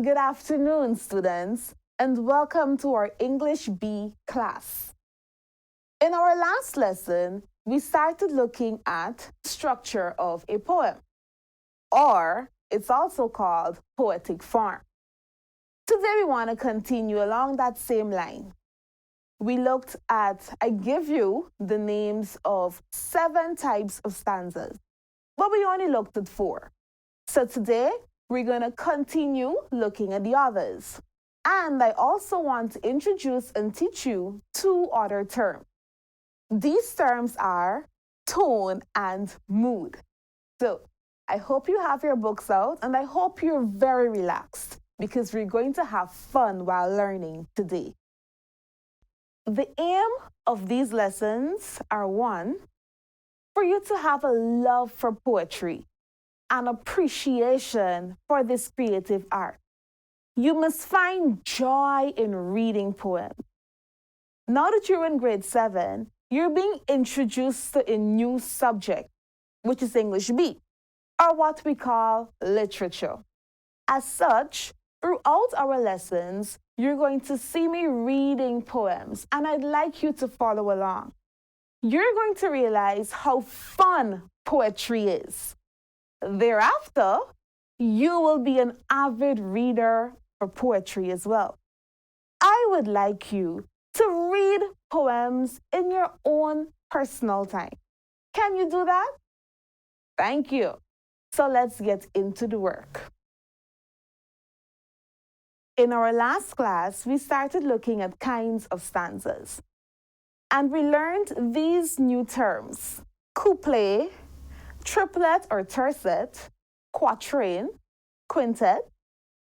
Good afternoon, students, and welcome to our English B class. In our last lesson, we started looking at structure of a poem, or it's also called poetic form. Today, we want to continue along that same line. We looked at, I give you the names of 7 types of stanzas, but we only looked at 4. So today, we're going to continue looking at the others. And I also want to introduce and teach you 2 other terms. These terms are tone and mood. So I hope you have your books out and I hope you're very relaxed because we're going to have fun while learning today. The aim of these lessons are 1, for you to have a love for poetry, an appreciation for this creative art. You must find joy in reading poems. Now that you're in grade 7, you're being introduced to a new subject, which is English B, or what we call literature. As such, throughout our lessons, you're going to see me reading poems, and I'd like you to follow along. You're going to realize how fun poetry is. Thereafter, you will be an avid reader for poetry as well. I would like you to read poems in your own personal time. Can you do that? Thank you. So let's get into the work. In our last class, we started looking at kinds of stanzas. And we learned these new terms: couplet, triplet or tercet, quatrain, quintet,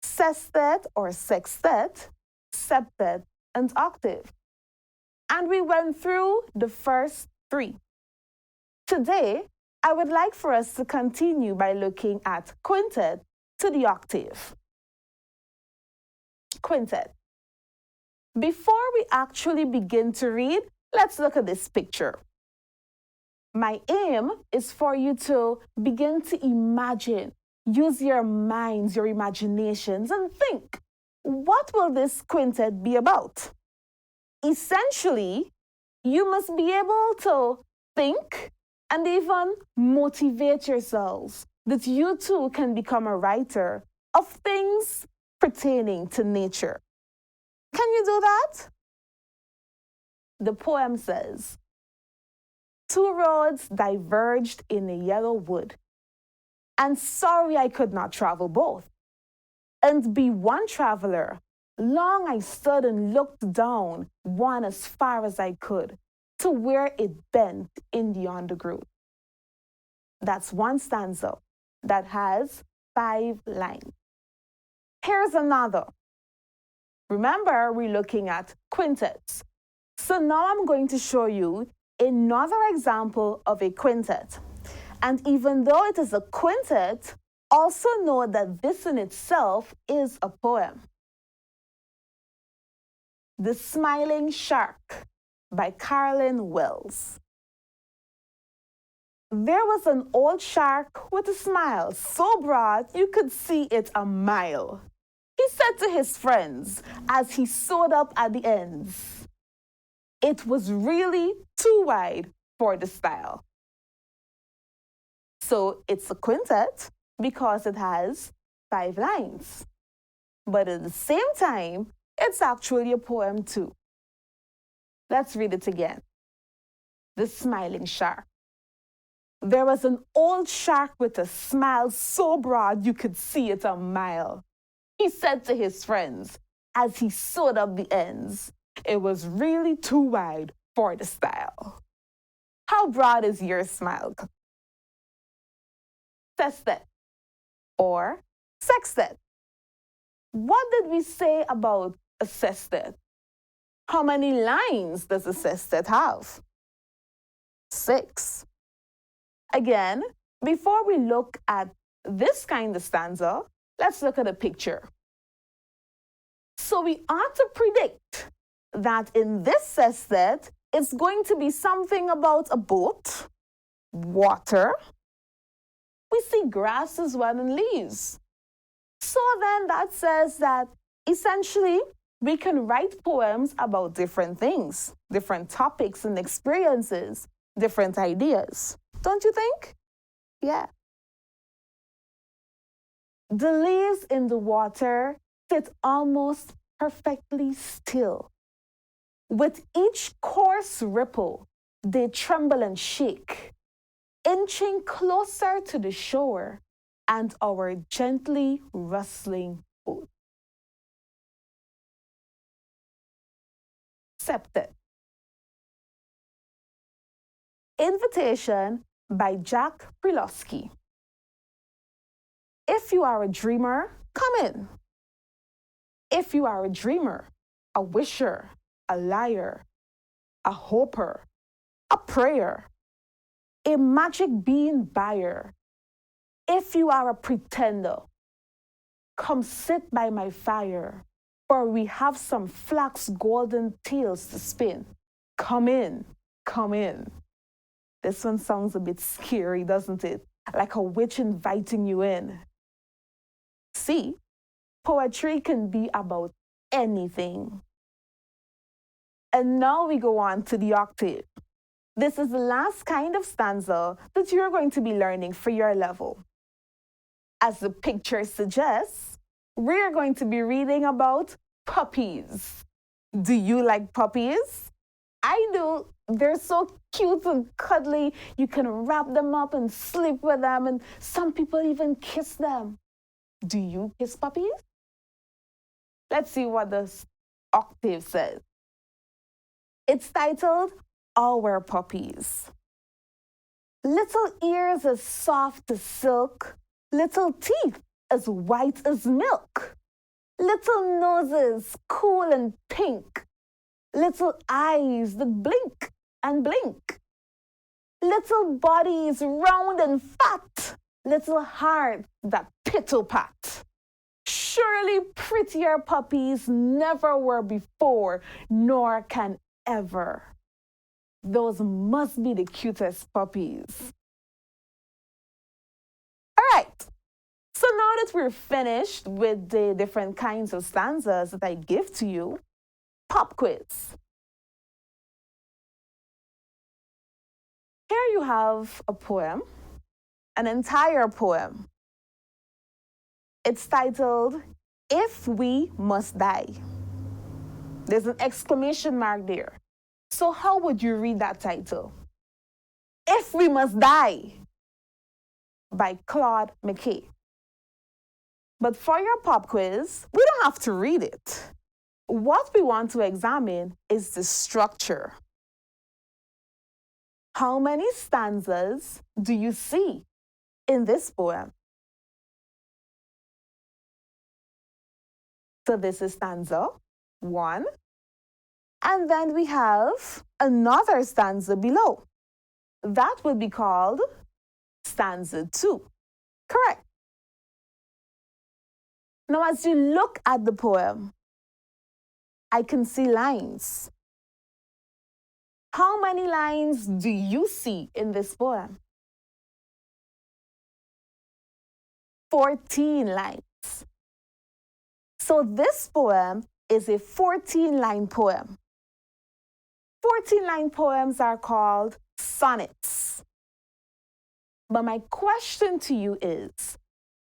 sestet or sextet, septet, and octave. And we went through the first 3. Today, I would like for us to continue by looking at quintet to the octave. Quintet. Before we actually begin to read, let's look at this picture. My aim is for you to begin to imagine, use your minds, your imaginations, and think, what will this quintet be about? Essentially, you must be able to think and even motivate yourselves that you too can become a writer of things pertaining to nature. Can you do that? The poem says, 2 roads diverged in a yellow wood, and sorry I could not travel both. And be one traveler, long I stood and looked down one as far as I could, to where it bent in the undergrowth. That's one stanza that has 5 lines. Here's another. Remember, we're looking at quintets. So now I'm going to show you another example of a quintet. And even though it is a quintet, also know that this in itself is a poem. The Smiling Shark by Carolyn Wells. There was an old shark with a smile so broad you could see it a mile. He said to his friends as he sewed up at the ends, it was really too wide for the style. So it's a quintet because it has 5 lines. But at the same time, it's actually a poem too. Let's read it again. The Smiling Shark. There was an old shark with a smile so broad you could see it a mile. He said to his friends as he sewed up the ends, it was really too wide for the style. How broad is your smile? Sestet or sextet. What did we say about a sestet? How many lines does a sestet have? 6. Again, before we look at this kind of stanza, let's look at a picture. So we ought to predict that in this sestet, it's going to be something about a boat, water. We see grass as well and leaves. So then that says that essentially we can write poems about different things, different topics and experiences, different ideas. Don't you think? Yeah. The leaves in the water sit almost perfectly still. With each coarse ripple, they tremble and shake, inching closer to the shore and our gently rustling boat. Accepted. Invitation by Jack Prilowski. If you are a dreamer, come in. If you are a dreamer, a wisher, a liar, a hoper, a prayer, a magic bean buyer, if you are a pretender, come sit by my fire, for we have some flax golden tales to spin. Come in, come in. This one sounds a bit scary, doesn't it? Like a witch inviting you in. See, poetry can be about anything. And now we go on to the octave. This is the last kind of stanza that you're going to be learning for your level. As the picture suggests, we're going to be reading about puppies. Do you like puppies? I do. They're so cute and cuddly. You can wrap them up and sleep with them, and some people even kiss them. Do you kiss puppies? Let's see what the octave says. It's titled Our Puppies. Little ears as soft as silk, little teeth as white as milk, little noses cool and pink, little eyes that blink and blink, little bodies round and fat, little hearts that pittle-pat. Surely prettier puppies never were before, nor can ever. Those must be the cutest puppies. All right. So now that we're finished with the different kinds of stanzas that I give to you, pop quiz. Here you have a poem, an entire poem. It's titled, If We Must Die. There's an exclamation mark there. So how would you read that title? If We Must Die by Claude McKay. But for your pop quiz, we don't have to read it. What we want to examine is the structure. How many stanzas do you see in this poem? So this is stanza 1. And then we have another stanza below. That would be called stanza 2. Correct. Now, as you look at the poem, I can see lines. How many lines do you see in this poem? 14 lines. So this poem is a 14-line poem. 14-line poems are called sonnets. But my question to you is,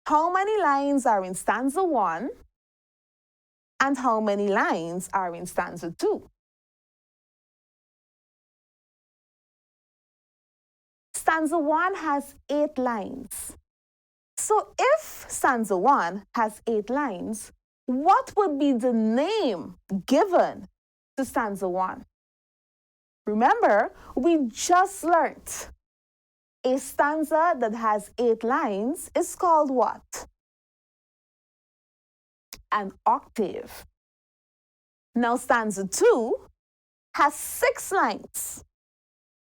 how many lines are in stanza 1 and how many lines are in stanza 2? Stanza 1 has 8 lines. So if stanza 1 has 8 lines, what would be the name given to stanza 1? Remember, we just learned a stanza that has 8 lines is called what? An octave. Now stanza 2 has 6 lines.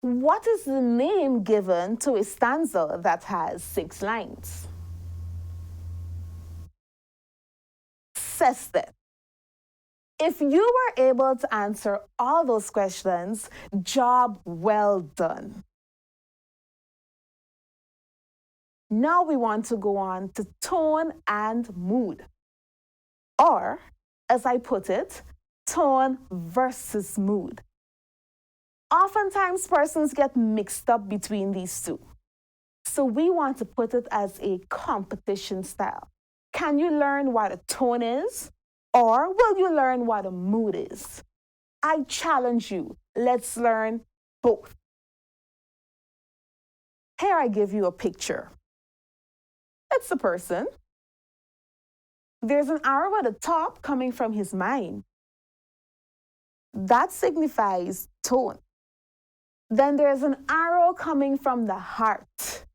What is the name given to a stanza that has 6 lines? Sestet. If you were able to answer all those questions, job well done. Now we want to go on to tone and mood. Or, as I put it, tone versus mood. Oftentimes, persons get mixed up between these two. So we want to put it as a competition style. Can you learn what a tone is? Or will you learn what a mood is? I challenge you. Let's learn both. Here I give you a picture. It's a person. There's an arrow at the top coming from his mind. That signifies tone. Then there's an arrow coming from the heart.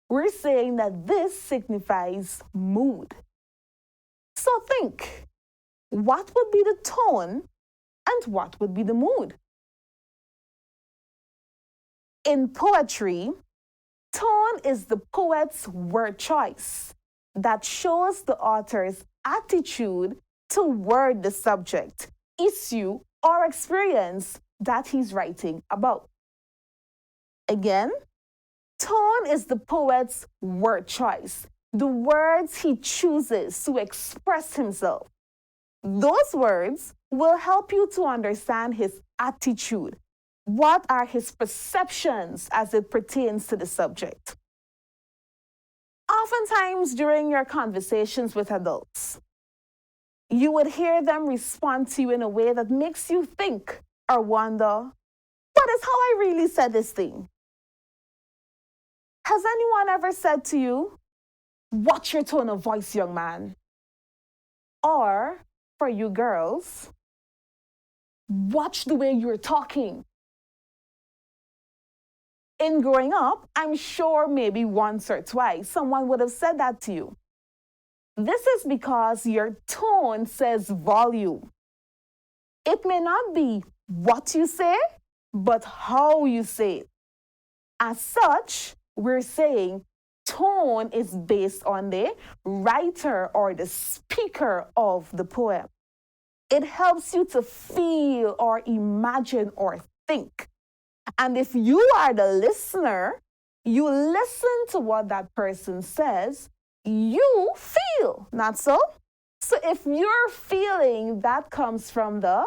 We're saying that this signifies mood. So think, what would be the tone and what would be the mood? In poetry, tone is the poet's word choice that shows the author's attitude toward the subject, issue, or experience that he's writing about. Again, tone is the poet's word choice, the words he chooses to express himself. Those words will help you to understand his attitude. What are his perceptions as it pertains to the subject? Oftentimes during your conversations with adults, you would hear them respond to you in a way that makes you think or wonder, what is how I really said this thing? Has anyone ever said to you, watch your tone of voice, young man? Or, for you girls, watch the way you're talking. In growing up, I'm sure maybe once or twice someone would have said that to you. This is because your tone says volume. It may not be what you say, but how you say it. As such, we're saying tone is based on the writer or the speaker of the poem. It helps you to feel or imagine or think. And if you are the listener, you listen to what that person says, you feel, not so? So if you're feeling, that comes from the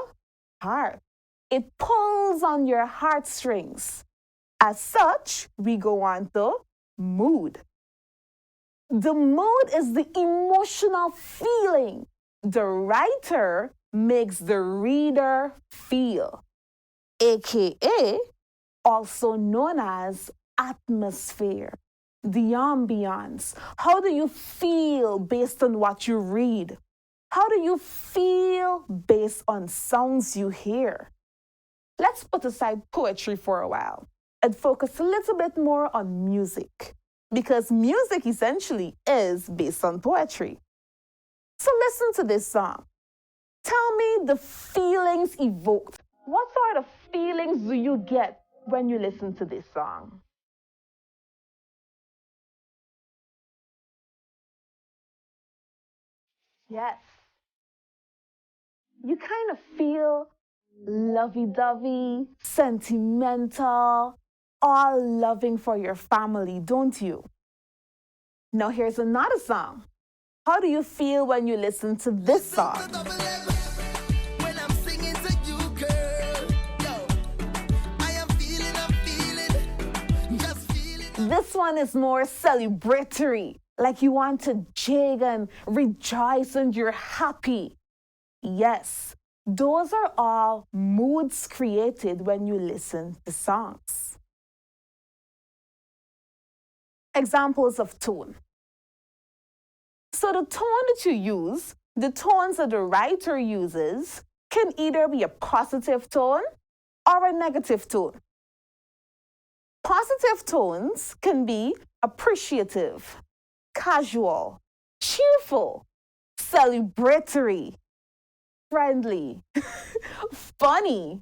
heart. It pulls on your heartstrings. As such, we go on to mood. The mood is the emotional feeling the writer makes the reader feel, aka also known as atmosphere, the ambiance. How do you feel based on what you read? How do you feel based on sounds you hear? Let's put aside poetry for a while and focus a little bit more on music, because music essentially is based on poetry. So listen to this song. Tell me the feelings evoked. What sort of feelings do you get when you listen to this song? Yes. You kind of feel lovey-dovey, sentimental, all loving for your family, don't you? Now here's another song. How do you feel when you listen to this song? This one is more celebratory, like you want to jig and rejoice and you're happy. Yes, those are all moods created when you listen to songs. Examples of tone. So the tone that you use, the tones that the writer uses, can either be a positive tone or a negative tone. Positive tones can be appreciative, casual, cheerful, celebratory, friendly, funny,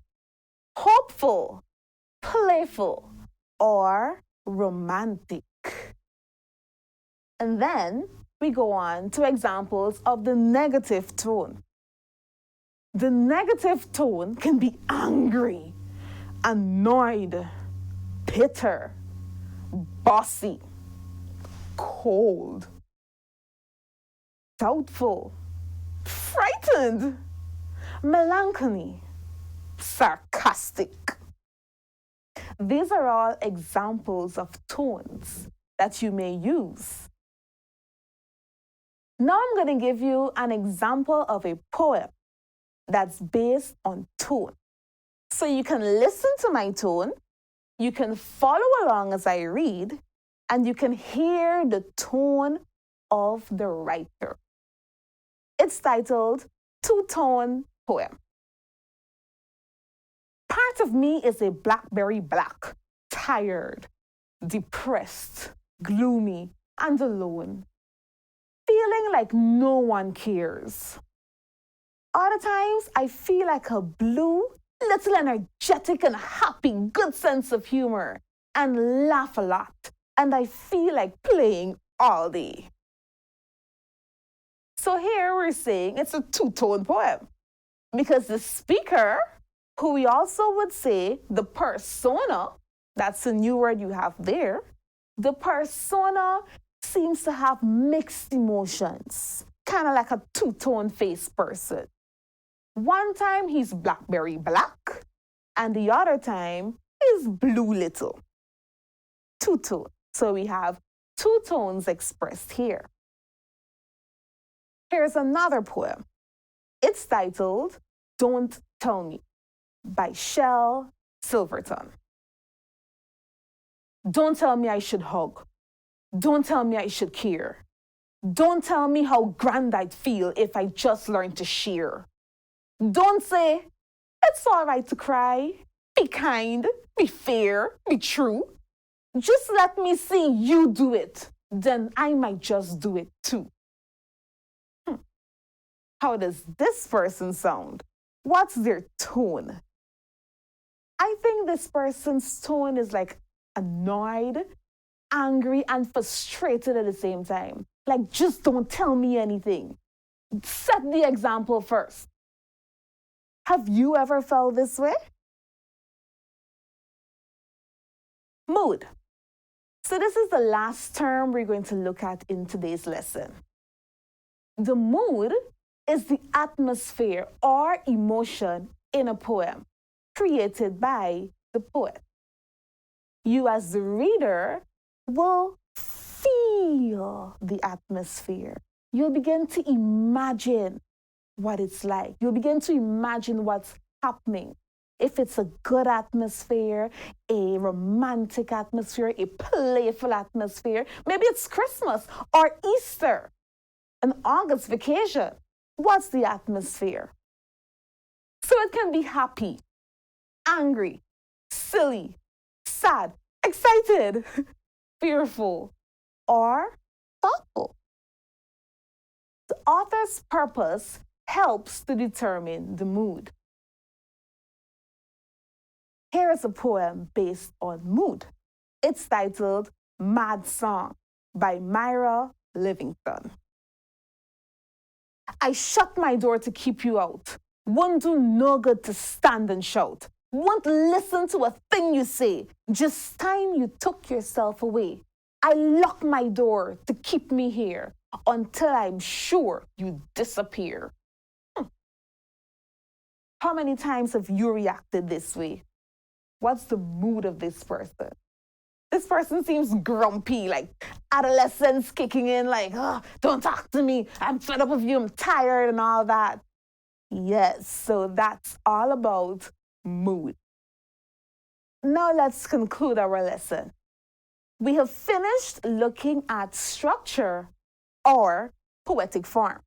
hopeful, playful, or romantic. And then we go on to examples of the negative tone. The negative tone can be angry, annoyed, bitter, bossy. cold, doubtful, frightened, melancholy, sarcastic. These are all examples of tones that you may use. Now I'm going to give you an example of a poem that's based on tone. So you can listen to my tone, you can follow along as I read, and you can hear the tone of the writer. It's titled Two-Tone Poem. Part of me is a blackberry black, tired, depressed, gloomy, and alone, feeling like no one cares. Other times, I feel like a blue, little energetic and happy, good sense of humor, and laugh a lot, and I feel like playing all day. So here we're saying it's a two-tone poem because the speaker, who we also would say the persona, that's a new word you have there, the persona seems to have mixed emotions, kind of like a two-tone face person. One time he's blackberry black, and the other time he's blue little. Two-tone. So we have two tones expressed here. Here's another poem. It's titled Don't Tell Me by Shel Silverton. Don't tell me I should hug. Don't tell me I should care. Don't tell me how grand I'd feel if I just learned to share. Don't say, it's all right to cry. Be kind, be fair, be true. Just let me see you do it. Then I might just do it too. How does this person sound? What's their tone? I think this person's tone is like annoyed, angry, and frustrated at the same time. Like, just don't tell me anything. Set the example first. Have you ever felt this way? Mood. So this is the last term we're going to look at in today's lesson. The mood is the atmosphere or emotion in a poem created by the poet. You as the reader will feel the atmosphere. You'll begin to imagine what it's like. You'll begin to imagine what's happening. If it's a good atmosphere, a romantic atmosphere, a playful atmosphere, maybe it's Christmas or Easter, an August vacation. What's the atmosphere? So it can be happy, angry, silly, sad, excited, fearful, or thoughtful. The author's purpose helps to determine the mood. Here is a poem based on mood. It's titled Mad Song by Myra Livingston. I shut my door to keep you out. Won't do no good to stand and shout. Won't listen to a thing you say. Just time you took yourself away. I lock my door to keep me here until I'm sure you disappear. How many times have you reacted this way? What's the mood of this person? This person seems grumpy, like adolescence kicking in, like, oh, don't talk to me. I'm fed up of you. I'm tired and all that. Yes, so that's all about mood. Now let's conclude our lesson. We have finished looking at structure or poetic form.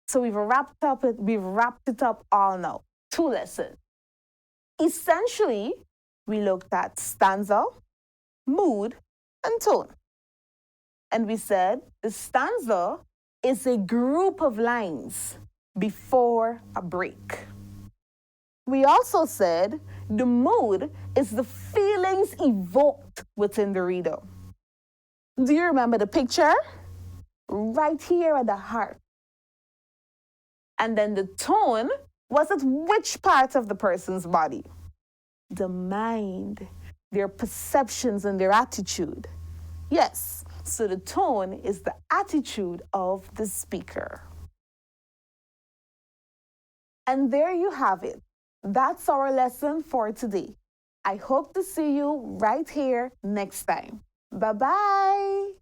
So we've wrapped it up all now. 2 lessons. Essentially, we looked at stanza, mood, and tone. And we said the stanza is a group of lines before a break. We also said the mood is the feelings evoked within the reader. Do you remember the picture? Right here at the heart. And then the tone was at which part of the person's body? The mind, their perceptions and their attitude. Yes, So the tone is the attitude of the speaker. And there you have it. That's our lesson for today. I hope to see you right here next time. Bye bye.